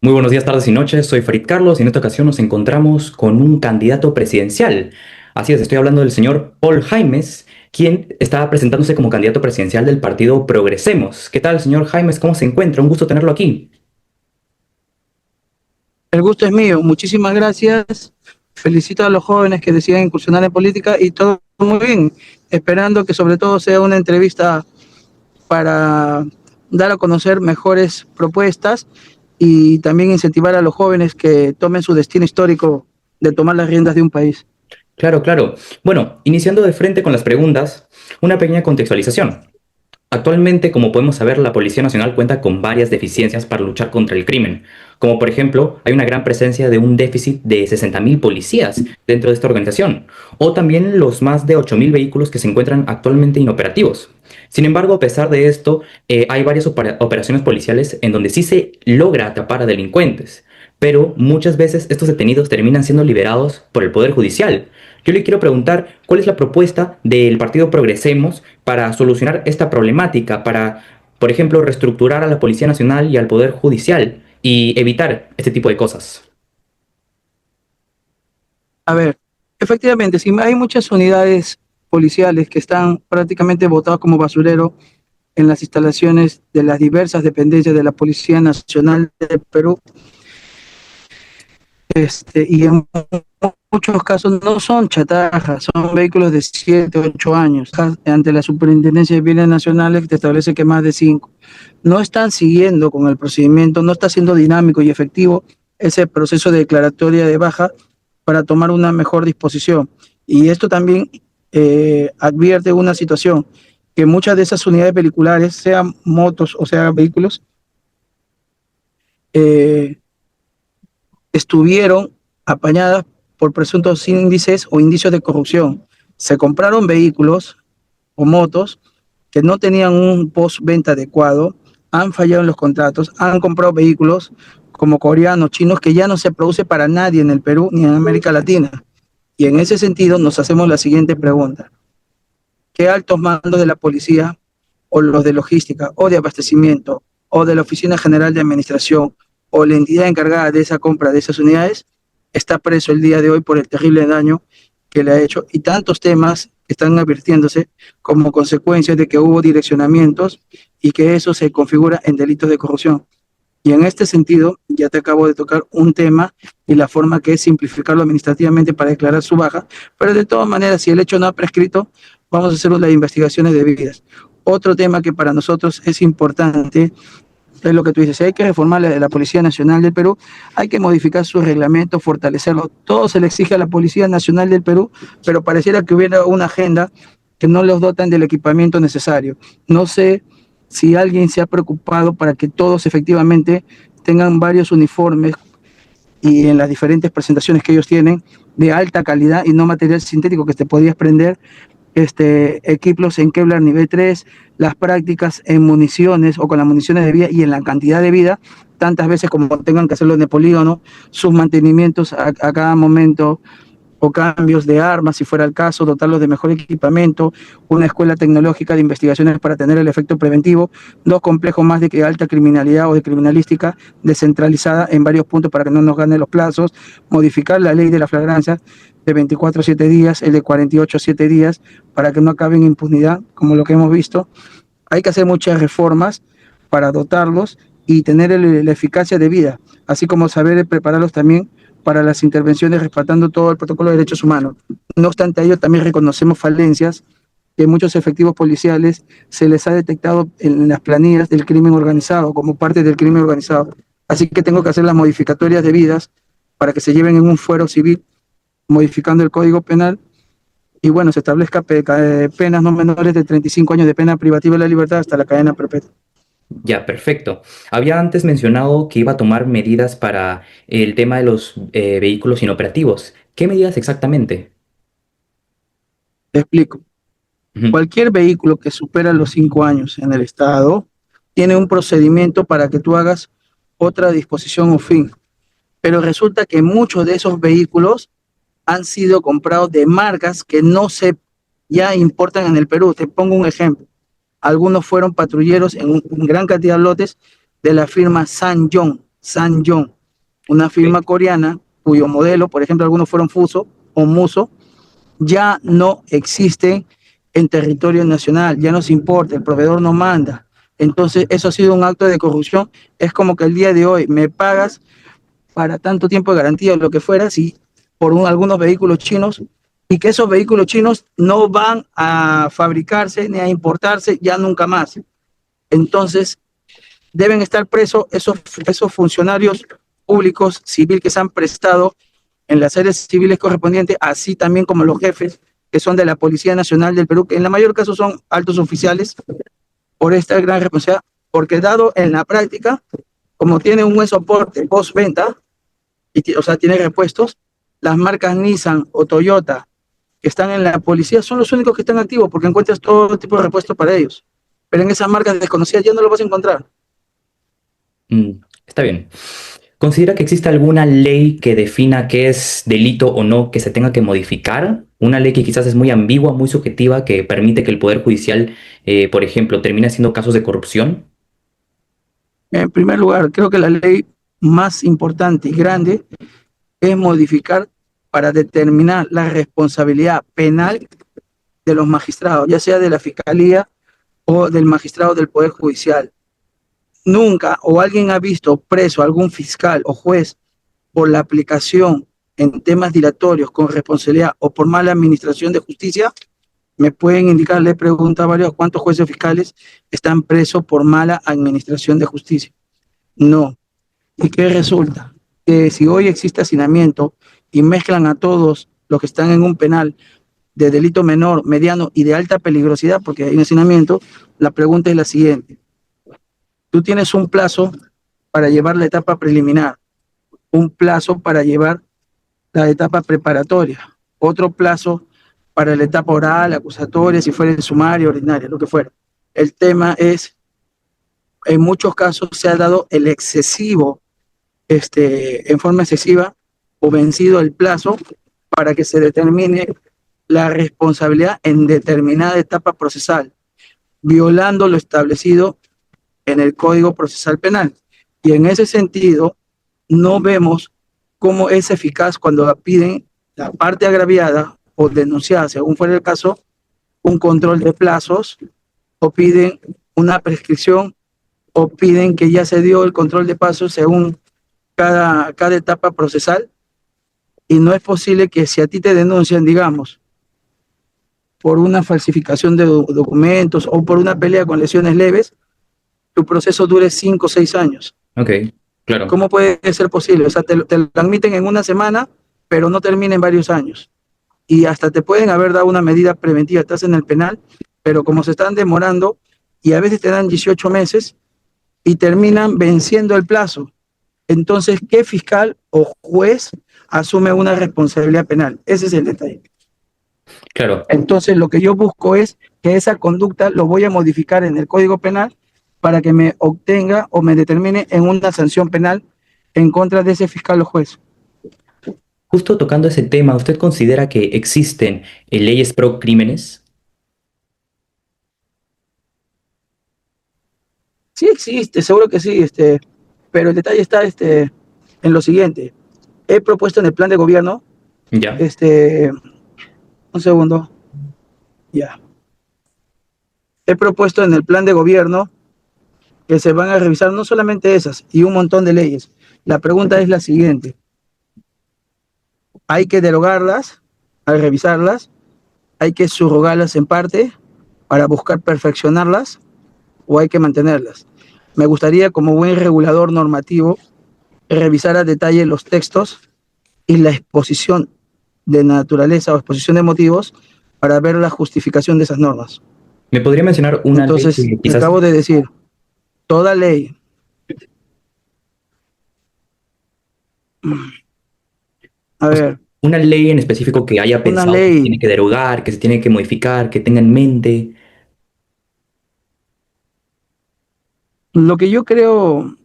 Muy buenos días, tardes y noches. Soy Farid Carlos y en esta ocasión nos encontramos con un candidato presidencial. Así es, estoy hablando del señor Paul Jaimes, quien está presentándose como candidato presidencial del partido Progresemos. ¿Qué tal, señor Jaimes? ¿Cómo se encuentra? Un gusto tenerlo aquí. El gusto es mío, muchísimas gracias. Felicito a los jóvenes que deciden incursionar en política y todo muy bien, esperando que sobre todo sea una entrevista para dar a conocer mejores propuestas y también incentivar a los jóvenes que tomen su destino histórico de tomar las riendas de un país. Claro, claro. Bueno, iniciando de frente con las preguntas, una pequeña contextualización. Actualmente, como podemos saber, la Policía Nacional cuenta con varias deficiencias para luchar contra el crimen, como por ejemplo, hay una gran presencia de un déficit de 60.000 policías dentro de esta organización, o también los más de 8.000 vehículos que se encuentran actualmente inoperativos. Sin embargo, a pesar de esto, hay varias operaciones policiales en donde sí se logra atrapar a delincuentes, pero muchas veces estos detenidos terminan siendo liberados por el Poder Judicial. Yo le quiero preguntar cuál es la propuesta del Partido Progresemos para solucionar esta problemática, para, por ejemplo, reestructurar a la Policía Nacional y al Poder Judicial y evitar este tipo de cosas. A ver, efectivamente, si hay muchas unidades policiales que están prácticamente botadas como basurero en las instalaciones de las diversas dependencias de la Policía Nacional de Perú, y en muchos casos no son chatarras, son vehículos de 7, 8 años. Ante la Superintendencia de Bienes Nacionales te establece que más de 5. No están siguiendo con el procedimiento, no está siendo dinámico y efectivo ese proceso de declaratoria de baja para tomar una mejor disposición. Y esto también advierte una situación, que muchas de esas unidades vehiculares, sean motos o sean vehículos, eh, estuvieron apañadas por presuntos índices o indicios de corrupción. Se compraron vehículos o motos que no tenían un postventa adecuado, han fallado en los contratos, han comprado vehículos como coreanos, chinos, que ya no se produce para nadie en el Perú ni en América Latina. Y en ese sentido nos hacemos la siguiente pregunta. ¿Qué altos mandos de la policía o los de logística o de abastecimiento o de la Oficina General de Administración o la entidad encargada de esa compra de esas unidades está preso el día de hoy por el terrible daño que le ha hecho y tantos temas que están advirtiéndose como consecuencia de que hubo direccionamientos y que eso se configura en delitos de corrupción? Y en este sentido, ya te acabo de tocar un tema y la forma que es simplificarlo administrativamente para declarar su baja, pero de todas maneras, si el hecho no ha prescrito, vamos a hacer las investigaciones debidas. Otro tema que para nosotros es importante es lo que tú dices, si hay que reformar la Policía Nacional del Perú, hay que modificar su reglamento, fortalecerlo. Todo se le exige a la Policía Nacional del Perú, pero pareciera que hubiera una agenda que no los dotan del equipamiento necesario. No sé si alguien se ha preocupado para que todos efectivamente tengan varios uniformes y en las diferentes presentaciones que ellos tienen de alta calidad y no material sintético que te podías prender, equipos en Kevlar nivel 3, las prácticas en municiones o con las municiones de vida y en la cantidad de vida, tantas veces como tengan que hacerlo en el polígono, sus mantenimientos a cada momento o cambios de armas, si fuera el caso, dotarlos de mejor equipamiento, una escuela tecnológica de investigaciones para tener el efecto preventivo, dos complejos más de alta criminalidad o de criminalística descentralizada en varios puntos para que no nos gane los plazos, modificar la ley de la flagrancia de 24 a 7 días, el de 48 a 7 días, para que no acabe en impunidad, como lo que hemos visto. Hay que hacer muchas reformas para dotarlos y tener la eficacia de vida, así como saber prepararlos también para las intervenciones respetando todo el protocolo de derechos humanos. No obstante ello, también reconocemos falencias que muchos efectivos policiales se les ha detectado en las planillas del crimen organizado, como parte del crimen organizado. Así que tengo que hacer las modificatorias debidas para que se lleven en un fuero civil, modificando el Código Penal, y bueno, se establezca penas no menores de 35 años de pena privativa de la libertad hasta la cadena perpetua. Ya, perfecto. Había antes mencionado que iba a tomar medidas para el tema de los vehículos inoperativos. ¿Qué medidas exactamente? Te explico. Ujú. Cualquier vehículo que supera los 5 años en el Estado tiene un procedimiento para que tú hagas otra disposición o fin. Pero resulta que muchos de esos vehículos han sido comprados de marcas que no se ya importan en el Perú. Te pongo un ejemplo. Algunos fueron patrulleros en gran cantidad de lotes de la firma San John. SsangYong, una firma coreana cuyo modelo, por ejemplo, algunos fueron Fuso o Muso, ya no existen en territorio nacional, ya no se importa, el proveedor no manda. Entonces, eso ha sido un acto de corrupción. Es como que el día de hoy me pagas para tanto tiempo de garantía o lo que fuera, si por algunos vehículos chinos, y que esos vehículos chinos no van a fabricarse ni a importarse ya nunca más. Entonces, deben estar presos esos funcionarios públicos civil que se han prestado en las áreas civiles correspondientes, así también como los jefes que son de la Policía Nacional del Perú, que en la mayor caso son altos oficiales, por esta gran responsabilidad, porque dado en la práctica, como tiene un buen soporte postventa, o sea, tiene repuestos, las marcas Nissan o Toyota que están en la policía son los únicos que están activos porque encuentras todo tipo de repuestos para ellos. Pero en esas marcas desconocidas ya no lo vas a encontrar. Está bien. ¿Considera que existe alguna ley que defina qué es delito o no que se tenga que modificar? Una ley que quizás es muy ambigua, muy subjetiva, que permite que el Poder Judicial, por ejemplo, termine haciendo casos de corrupción. En primer lugar, creo que la ley más importante y grande es modificar para determinar la responsabilidad penal de los magistrados, ya sea de la Fiscalía o del magistrado del Poder Judicial. Nunca o alguien ha visto preso a algún fiscal o juez por la aplicación en temas dilatorios con responsabilidad o por mala administración de justicia. Me pueden indicar, le he preguntado a varios cuántos jueces fiscales están presos por mala administración de justicia. No. ¿Y qué resulta? Que si hoy existe hacinamiento y mezclan a todos los que están en un penal de delito menor, mediano y de alta peligrosidad, porque hay un hacinamiento, la pregunta es la siguiente. Tú tienes un plazo para llevar la etapa preliminar, un plazo para llevar la etapa preparatoria, otro plazo para la etapa oral, acusatoria, si fuera en sumaria, ordinaria, lo que fuera. El tema es, en muchos casos se ha dado el excesivo, en forma excesiva o vencido el plazo para que se determine la responsabilidad en determinada etapa procesal, violando lo establecido en el Código Procesal Penal. Y en ese sentido, no vemos cómo es eficaz cuando piden la parte agraviada o denunciada, según fuera el caso, un control de plazos, o piden una prescripción, o piden que ya se dio el control de plazos según cada etapa procesal, y no es posible que si a ti te denuncian, digamos, por una falsificación de documentos o por una pelea con lesiones leves, tu proceso dure 5 o 6 años. Ok, claro. ¿Cómo puede ser posible? O sea, te lo admiten en una semana, pero no termina en varios años. Y hasta te pueden haber dado una medida preventiva, estás en el penal, pero como se están demorando, y a veces te dan 18 meses, y terminan venciendo el plazo. Entonces, ¿qué fiscal o juez asume una responsabilidad penal? Ese es el detalle. Claro. Entonces, lo que yo busco es que esa conducta lo voy a modificar en el Código Penal para que me obtenga o me determine en una sanción penal en contra de ese fiscal o juez. Justo tocando ese tema, ¿usted considera que existen leyes pro crímenes? Sí existe, seguro que sí, pero el detalle está en lo siguiente. He propuesto en el plan de gobierno, Ya. un segundo, ya. He propuesto en el plan de gobierno que se van a revisar no solamente esas y un montón de leyes. La pregunta es la siguiente. ¿Hay que derogarlas al revisarlas? ¿Hay que subrogarlas en parte para buscar perfeccionarlas o hay que mantenerlas? Me gustaría, como buen regulador normativo, revisar a detalle los textos y la exposición de naturaleza o exposición de motivos para ver la justificación de esas normas. ¿Me podría mencionar una ley Entonces, que te quizás, acabo de decir, toda ley, a o sea, ver, una ley en específico que haya una pensado que se tiene ley, que derogar, que se tiene que modificar, que tenga en mente? lo que yo creo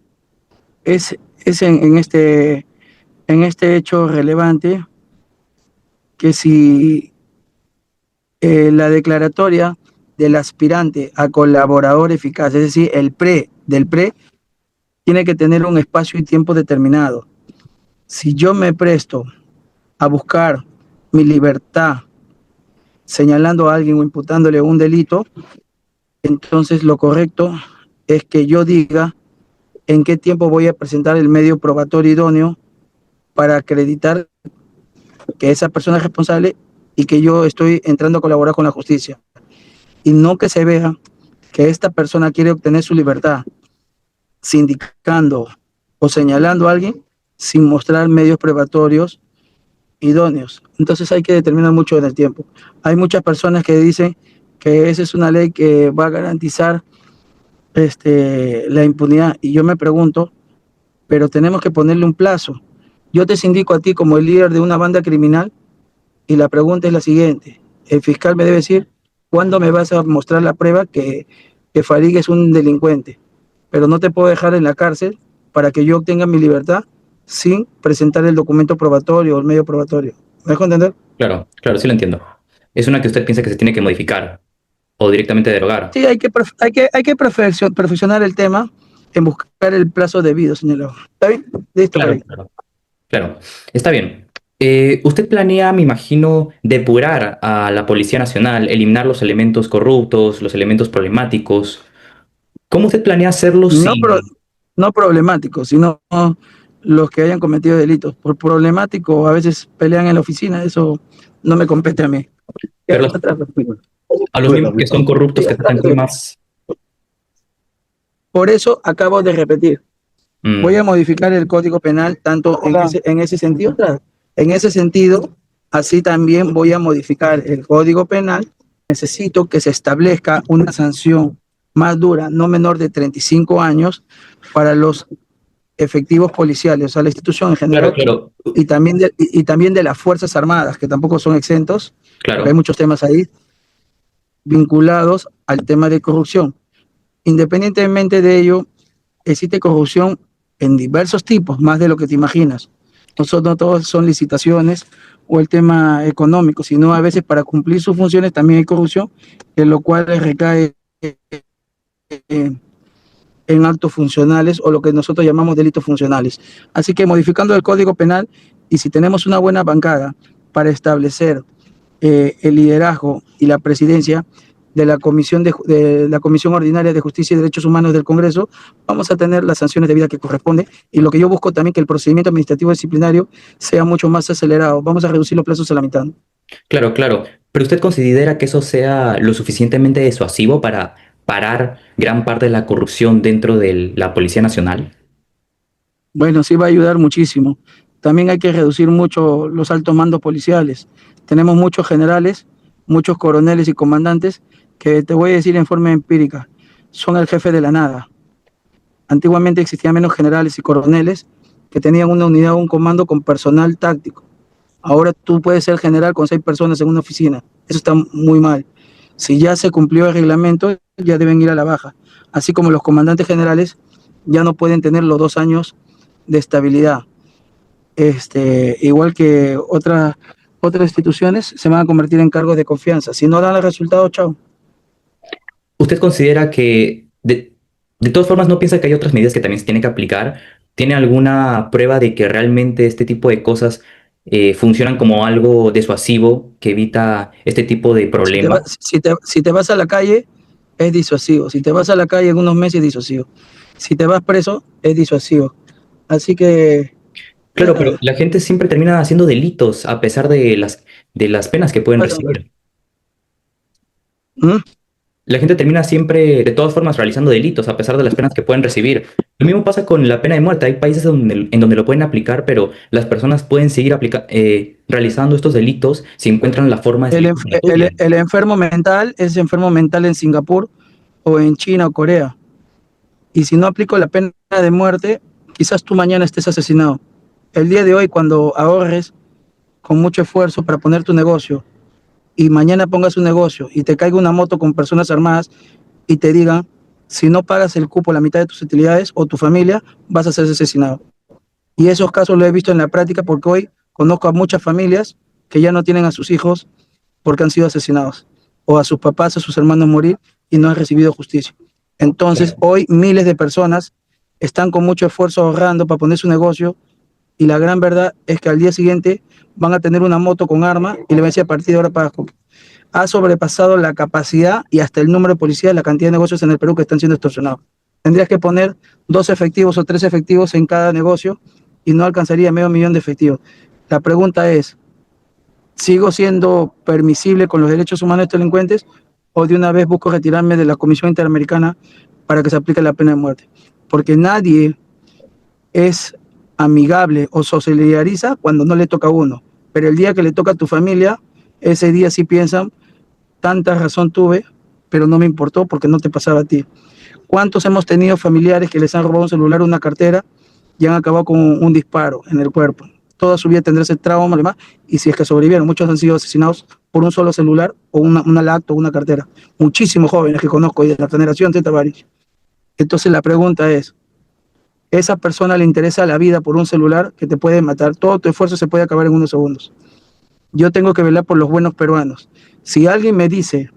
es en este hecho relevante que si la declaratoria del aspirante a colaborador eficaz, es decir, el PRE del PRE, tiene que tener un espacio y tiempo determinado. Si yo me presto a buscar mi libertad señalando a alguien o imputándole un delito, entonces lo correcto es que yo diga en qué tiempo voy a presentar el medio probatorio idóneo para acreditar que esa persona es responsable y que yo estoy entrando a colaborar con la justicia. Y no que se vea que esta persona quiere obtener su libertad sindicando o señalando a alguien sin mostrar medios probatorios idóneos. Entonces hay que determinar mucho en el tiempo. Hay muchas personas que dicen que esa es una ley que va a garantizar la impunidad. Y yo me pregunto, pero tenemos que ponerle un plazo. Yo te sindico a ti como el líder de una banda criminal y la pregunta es la siguiente. El fiscal me debe decir, ¿cuándo me vas a mostrar la prueba que Farid es un delincuente? Pero no te puedo dejar en la cárcel para que yo obtenga mi libertad sin presentar el documento probatorio o el medio probatorio. ¿Me dejo entender? Claro, claro, sí lo entiendo. Es una que usted piensa que se tiene que modificar o directamente derogar. Sí, hay que perfeccionar el tema en buscar el plazo debido, señor. ¿Está bien? Listo, Claro, Farid. claro. Claro, está bien. ¿Usted planea, me imagino, depurar a la Policía Nacional, eliminar los elementos corruptos, los elementos problemáticos? ¿Cómo usted planea hacerlo No, sin... no problemáticos, sino los que hayan cometido delitos. Por problemático, a veces pelean en la oficina, eso no me compete a mí. pero a los mismos que son corruptos, Sí, que tratan temas... por eso acabo de repetir. Voy Mm, a modificar el Código Penal tanto en ese sentido. En ese sentido, así también voy a modificar el Código Penal. Necesito que se establezca una sanción más dura, no menor de 35 años, para los efectivos policiales, o sea, la institución en claro, general, claro, y también de las Fuerzas Armadas, que tampoco son exentos, porque hay claro. muchos temas ahí vinculados al tema de corrupción. Independientemente de ello, existe corrupción en diversos tipos, más de lo que te imaginas. No todos son licitaciones o el tema económico, sino a veces para cumplir sus funciones también hay corrupción, en lo cual recae en actos funcionales o lo que nosotros llamamos delitos funcionales. Así que modificando el Código Penal y si tenemos una buena bancada para establecer el liderazgo y la presidencia de la Comisión Ordinaria de Justicia y Derechos Humanos del Congreso, vamos a tener las sanciones debidas que corresponde y lo que yo busco también que el procedimiento administrativo disciplinario sea mucho más acelerado. Vamos a reducir los plazos a la mitad. Claro, claro. Pero ¿usted considera que eso sea lo suficientemente disuasivo para parar gran parte de la corrupción dentro de la Policía Nacional? Bueno, sí va a ayudar muchísimo. También hay que reducir mucho los altos mandos policiales. Tenemos muchos generales, muchos coroneles y comandantes que te voy a decir en forma empírica, son el jefe de la nada. Antiguamente existían menos generales y coroneles que tenían una unidad o un comando con personal táctico. Ahora tú puedes ser general con 6 personas en una oficina. Eso está muy mal. Si ya se cumplió el reglamento, ya deben ir a la baja. Así como los comandantes generales ya no pueden tener los 2 años de estabilidad. Igual que otras instituciones se van a convertir en cargos de confianza. Si no dan el resultado, chao. ¿Usted considera que, de todas formas, no piensa que hay otras medidas que también se tienen que aplicar? ¿Tiene alguna prueba de que realmente este tipo de cosas funcionan como algo disuasivo que evita este tipo de Si te, problemas? va- si te vas a la calle, es disuasivo. Si te vas a la calle en unos meses, es disuasivo. Si te vas preso, es disuasivo. Así que, Claro, pero la gente siempre termina haciendo delitos a pesar de las penas que pueden recibir. ¿Mm? La gente termina siempre, de todas formas, realizando delitos a pesar de las penas que pueden recibir. Lo mismo pasa con la pena de muerte. Hay países en donde lo pueden aplicar, pero las personas pueden seguir realizando estos delitos si encuentran la forma de El, salir enf- con la el- tuya. el enfermo mental es enfermo mental en Singapur o en China o Corea. Y si no aplico la pena de muerte, quizás tú mañana estés asesinado. El día de hoy, cuando ahorres con mucho esfuerzo para poner tu negocio y mañana pongas un negocio y te caiga una moto con personas armadas y te digan, si no pagas el cupo, la mitad de tus utilidades o tu familia, vas a ser asesinado. Y esos casos lo he visto en la práctica porque hoy conozco a muchas familias que ya no tienen a sus hijos porque han sido asesinados, o a sus papás, a sus hermanos morir y no han recibido justicia. Entonces, Claro. hoy miles de personas están con mucho esfuerzo ahorrando para poner su negocio y la gran verdad es que al día siguiente van a tener una moto con arma y le va a decir a partir de ahora para ha sobrepasado la capacidad y hasta el número de policías, la cantidad de negocios en el Perú que están siendo extorsionados. Tendrías que poner 2 efectivos o 3 efectivos en cada negocio y no alcanzaría medio millón de efectivos. La pregunta es, ¿sigo siendo permisible con los derechos humanos de estos delincuentes o de una vez busco retirarme de la Comisión Interamericana para que se aplique la pena de muerte? Porque nadie es amigable o se solidariza cuando no le toca a uno, pero el día que le toca a tu familia, ese día sí piensan, tanta razón tuve, pero no me importó porque no te pasaba a ti. ¿Cuántos hemos tenido familiares que les han robado un celular o una cartera y han acabado con un disparo en el cuerpo? Toda su vida tendrá ese trauma, además, y si es que sobrevivieron, muchos han sido asesinados por un solo celular o una lacto o una cartera. Muchísimos jóvenes que conozco y de la generación Teta Bari. Entonces la pregunta es, esa persona le interesa la vida por un celular que te puede matar. Todo tu esfuerzo se puede acabar en unos segundos. Yo tengo que velar por los buenos peruanos. Si alguien me dice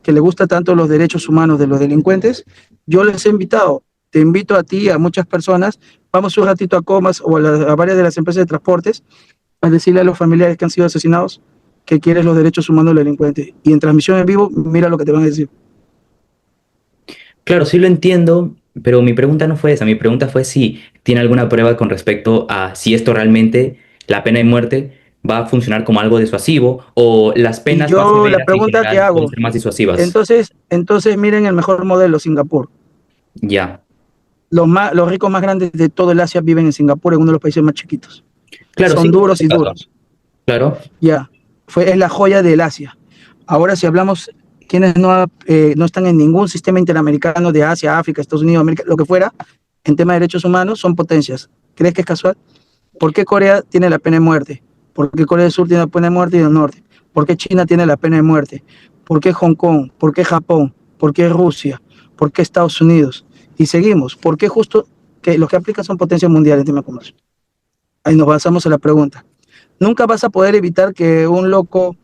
que le gusta tanto los derechos humanos de los delincuentes, yo les he invitado. Te invito a ti, a muchas personas. Vamos un ratito a Comas o a varias de las empresas de transportes a decirle a los familiares que han sido asesinados que quieres los derechos humanos de los delincuentes. Y en transmisión en vivo, mira lo que te van a decir. Claro, sí lo entiendo, pero mi pregunta no fue esa. Mi pregunta fue si tiene alguna prueba con respecto a si esto realmente, la pena de muerte, va a funcionar como algo disuasivo o las Y penas más yo la severas en pregunta que general pueden hago, ser más disuasivas. entonces miren el mejor modelo, Singapur. Ya. Los ricos más grandes de todo el Asia viven en Singapur, en uno de los países más chiquitos. Claro, sí, Son conozco duros ese y caso. duros. Claro, Ya, es la joya del Asia. Ahora, si hablamos quienes no están en ningún sistema interamericano de Asia, África, Estados Unidos, América, lo que fuera, en tema de derechos humanos, son potencias. ¿Crees que es casual? ¿Por qué Corea tiene la pena de muerte? ¿Por qué Corea del Sur tiene la pena de muerte y del norte? ¿Por qué China tiene la pena de muerte? ¿Por qué Hong Kong? ¿Por qué Japón? ¿Por qué Rusia? ¿Por qué Estados Unidos? Y seguimos. ¿Por qué justo que los que aplican son potencias mundiales en tema de comercio? Ahí nos basamos en la pregunta. Nunca vas a poder evitar que un loco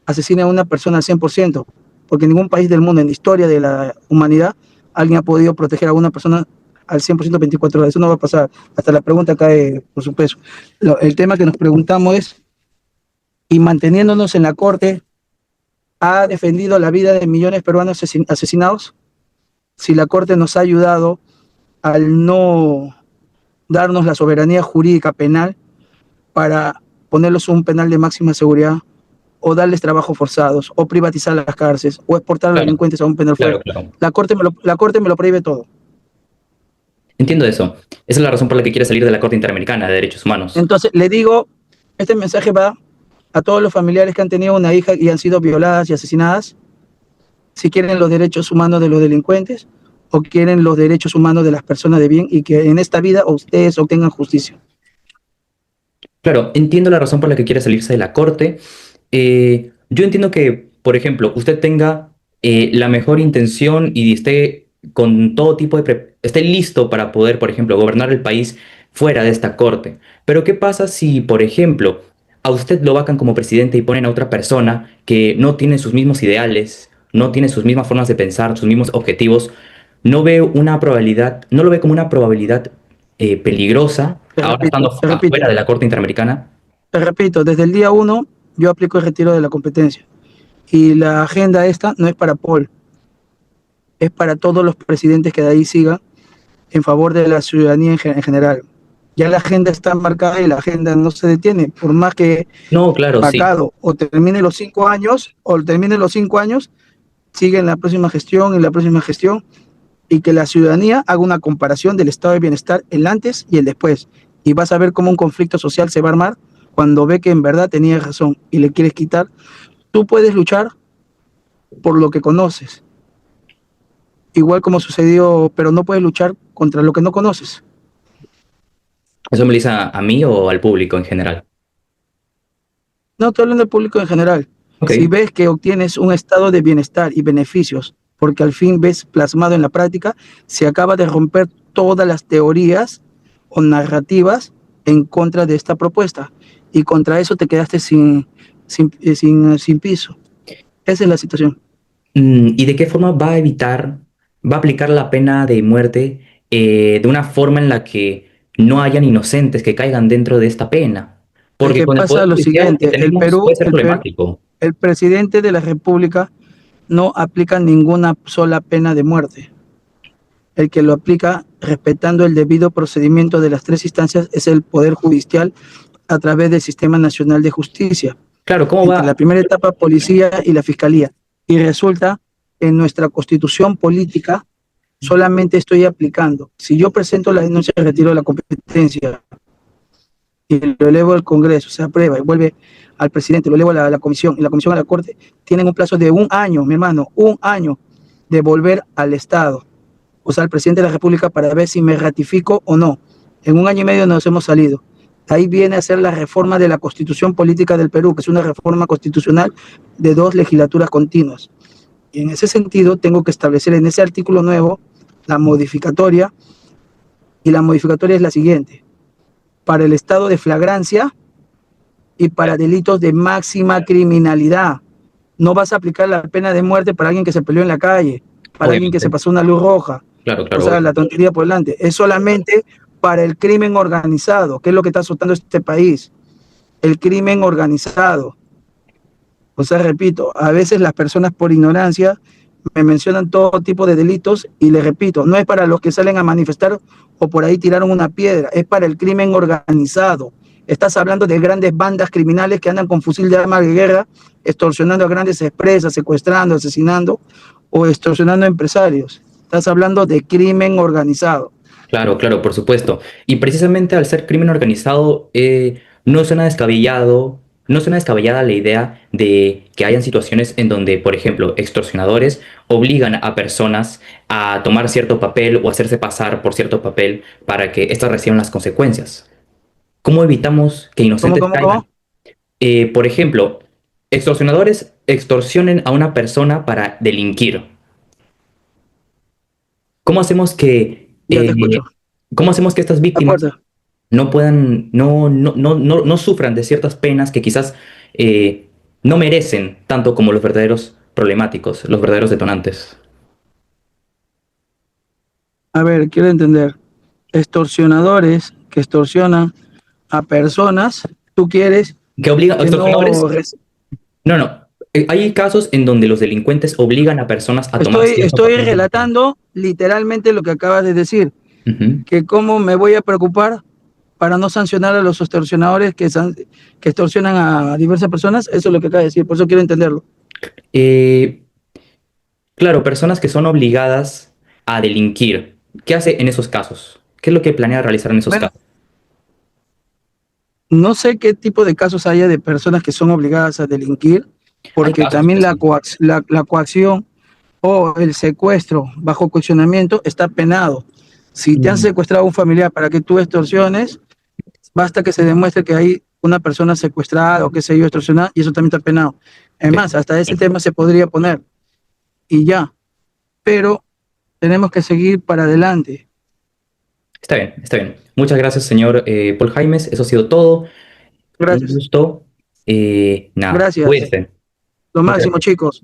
asesine a una persona al 100%, porque en ningún país del mundo, en la historia de la humanidad, alguien ha podido proteger a una persona al 100% 24 horas. Eso no va a pasar. Hasta la pregunta cae por su peso. El tema que nos preguntamos es, y manteniéndonos en la corte, ¿ha defendido la vida de millones de peruanos asesinados? Si la corte nos ha ayudado al no darnos la soberanía jurídica penal para ponerlos un penal de máxima seguridad, o darles trabajos forzados, o privatizar las cárceles, o exportar a los claro, delincuentes a un penal fuera. claro, claro. La corte me lo prohíbe todo. Entiendo eso. Esa es la razón por la que quiere salir de la Corte Interamericana de Derechos Humanos. Entonces, le digo, este mensaje va a todos los familiares que han tenido una hija y han sido violadas y asesinadas, si quieren los derechos humanos de los delincuentes o quieren los derechos humanos de las personas de bien y que en esta vida ustedes obtengan justicia. Claro, entiendo la razón por la que quiere salirse de la Corte. Yo entiendo que, por ejemplo, usted tenga la mejor intención y esté con todo tipo de... esté listo para poder, por ejemplo, gobernar el país fuera de esta Corte. Pero ¿qué pasa si, por ejemplo, a usted lo vacan como presidente y ponen a otra persona que no tiene sus mismos ideales, no tiene sus mismas formas de pensar, sus mismos objetivos? No ve una probabilidad, no lo ve como una probabilidad peligrosa, Te ahora repito, estando te afuera repito, de la Corte Interamericana. te repito, desde el día uno yo aplico el retiro de la competencia y la agenda esta no es para Paul, es para todos los presidentes que de ahí sigan en favor de la ciudadanía en general. Ya la agenda está marcada y la agenda no se detiene, por más que No, claro, sí. vacado o termine los 5 años, sigue en la próxima gestión, en la próxima gestión, y que la ciudadanía haga una comparación del estado de bienestar, el antes y el después. Y vas a ver cómo un conflicto social se va a armar cuando ve que en verdad tenía razón y le quieres quitar. Tú puedes luchar por lo que conoces, igual como sucedió, pero no puedes luchar contra lo que no conoces. ¿Eso me lo dice a mí o al público en general? No estoy hablando del público en general. Ok, Si ves que obtienes un estado de bienestar y beneficios, porque al fin ves plasmado en la práctica, se acaba de romper todas las teorías o narrativas en contra de esta propuesta. Y contra eso te quedaste sin piso. Esa es la situación. ¿y de qué forma va a evitar, va a aplicar la pena de muerte de una forma en la que no hayan inocentes que caigan dentro de esta pena. Es Porque que con el pasa poder lo judicial que siguiente, tenemos puede ser problemático. El presidente de la República no aplica ninguna sola pena de muerte. El que lo aplica respetando el debido procedimiento de las tres instancias es el Poder Judicial a través del Sistema Nacional de Justicia, Claro, ¿cómo entre va? la primera etapa policía y la fiscalía. Y resulta en nuestra constitución política solamente estoy aplicando. Si yo presento la denuncia de retiro de la competencia y lo elevo al Congreso, se aprueba y vuelve al presidente, lo elevo a la comisión y la comisión a la Corte, tienen un plazo de un año, mi hermano, un año de volver al Estado, o sea, al presidente de la República para ver si me ratifico o no. En un año y medio nos hemos salido. Ahí viene a ser la reforma de la Constitución Política del Perú, que es una reforma constitucional de 2 legislaturas continuas. Y en ese sentido tengo que establecer en ese artículo nuevo la modificatoria, y la modificatoria es la siguiente: para el estado de flagrancia y para delitos de máxima criminalidad. No vas a aplicar la pena de muerte para alguien que se peleó en la calle, para alguien que se Obviamente. pasó una luz roja, Claro, o claro, sea, la obvio. tontería por delante. Es solamente para el crimen organizado, que es lo que está azotando este país. El crimen organizado. O sea, repito, a veces las personas por ignorancia me mencionan todo tipo de delitos y les repito, no es para los que salen a manifestar o por ahí tiraron una piedra, es para el crimen organizado. Estás hablando de grandes bandas criminales que andan con fusil de arma de guerra, extorsionando a grandes empresas, secuestrando, asesinando o extorsionando a empresarios. Estás hablando de crimen organizado. Claro, claro, por supuesto. Y precisamente al ser crimen organizado, no suena descabellado, no suena descabellada la idea de que hayan situaciones en donde, por ejemplo, extorsionadores obligan a personas a tomar cierto papel o hacerse pasar por cierto papel para que éstas reciban las consecuencias. ¿Cómo evitamos que ¿Cómo, inocentes cómo, caigan? cómo? Por ejemplo, extorsionadores extorsionen a una persona para delinquir. ¿Cómo hacemos Ya te escucho. cómo hacemos que estas La víctimas puerta. no puedan, no sufran de ciertas penas que quizás no merecen tanto como los verdaderos problemáticos, los verdaderos detonantes? A ver, quiero entender. Extorsionadores que extorsionan a personas, tú quieres ¿Que obligan a que extorsionadores? no... No, no. Hay casos en donde los delincuentes obligan a personas a tomar cierto Estoy papel delictivo. relatando literalmente lo que acabas de decir, Ujú. que cómo me voy a preocupar para no sancionar a los extorsionadores que extorsionan a diversas personas. Eso es lo que acabas de decir, por eso quiero entenderlo. Eh, claro, personas que son obligadas a delinquir. ¿Qué hace en esos casos? ¿Qué es lo que planea realizar en esos Bueno, casos? no sé qué tipo de casos haya de personas que son obligadas a delinquir, Hay porque casos también que sí. la coacción o el secuestro bajo coaccionamiento está penado. Si te han Mm, secuestrado a un familiar para que tú extorsiones, basta que se demuestre que hay una persona secuestrada o qué sé yo, extorsionada, y eso también está penado. Es ok. más, hasta ese tema se podría poner y ya, pero tenemos que seguir para adelante. Está bien, está bien. Muchas gracias, señor Paul Jaimes. Eso ha sido todo. Un Gracias, gusto. Nada, gracias. cuídense. Lo Muchas máximo, gracias. chicos.